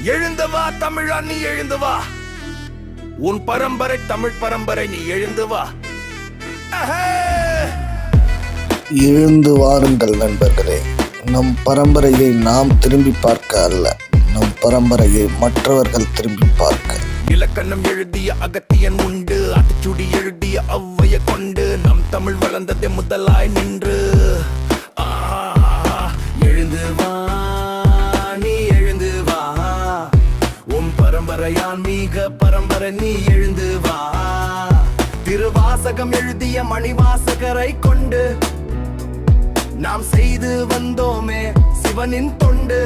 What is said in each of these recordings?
எழுந்து வா தமிழா, நீ எழுந்து வா. உன் பரம்பரை தமிழ் பரம்பரை, நீ எழுந்து வா. எழுந்து வாருங்கள் நண்பர்களே. நம் பரம்பரையை நாம் திரும்பி பார்க்க அல்ல, நம் பரம்பரையை மற்றவர்கள் திரும்பி பார்க்க. இலக்கணம் எழுதிய அகத்தியன் உண்டு, அத்துச்சுடி எழுதிய ஔவைய கொண்டு நம் தமிழ் வளர்ந்ததே முதலாய் நின்று. எழுந்து வா, நீ எழுந்து வா. உன் பரம்பரையான் மிக பரம்பரை, நீ எழுந்து வா. திருவாசகம் எழுதிய மணிவாசகரை கொண்டு நாம் செய்து வந்தோமே சிவனின் தொண்டு.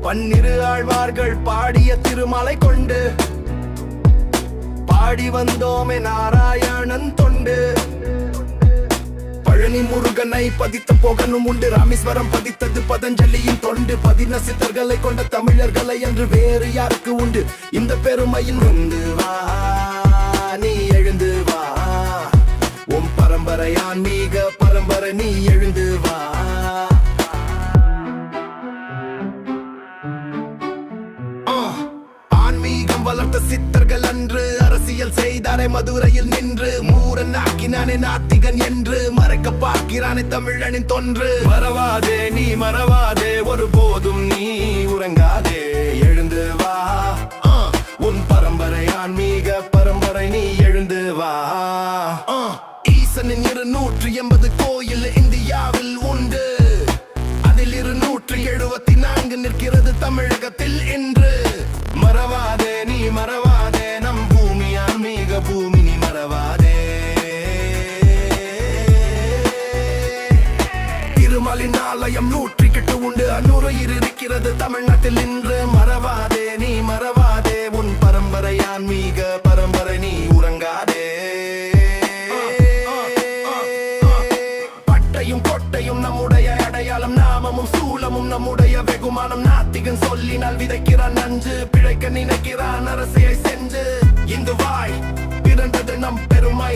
பன்னிரு ஆழ்வார்கள் பாடிய திருமலை கொண்டு பாடி வந்தோமே நாராயணன் தொண்டு. பழனி முருகனை பதித்த போகனும் உண்டு, ராமேஸ்வரம் பதித்தது பதஞ்சலியின் தொண்டு. 10 சித்தர்களை கொண்ட தமிழர்களை என்று வேறு யாருக்கு உண்டு இந்த பெருமையில்? வந்து வா, நீ எழுந்து வா. உன் பரம்பரையான் மிக பரம்பரை, நீ எழுந்து வா. ஆன்மீகம் வளர்த்த சித்தர்கள் அன்று அரசியல் செய்தாரே மதுரையில் நின்று. மூரன் ஆக்கினானே நாத்திகன் என்று மறைக்க பார்க்கிறானே தமிழனின் தொன்று. மறவாதே நீ மறவாதே, ஒரு போதும் நீ உறங்காதே. எழுந்து வா, உன் பரம்பரை ஆன்மீக பரம்பரை, நீ எழுந்து வா. ஈசனின் 280 கோயில் இந்தியாவில் உண்டு, அதில் 274 நிற்கிறது தமிழகத்தில் இன்று. மறவாதே நீ மறவாதே, நம் பூமி ஆன்மீக பூமி, நீ மறவாதே. திருமலின் ஆலயம் 108 உண்டு, 100 இருக்கிறது தமிழ்நாட்டில் இன்று. மறவாதே நீ மறவாதே, உன் பரம்பரை ஆன்மீக பரம்பரை, நீ உறங்காதே. பட்டையும் கொட்டையும் நம்முடைய அடையாளம், நாமமும் சூலமும் நம்முடைய வெகுமானம். நாத்திகன் சொல்லினால் விதைக்கிறான் நஞ்சு, பிழைக்க நினைக்கிறான் அரசியை சென்று. இந்து வாய் பிறந்தது நம் பெருமை.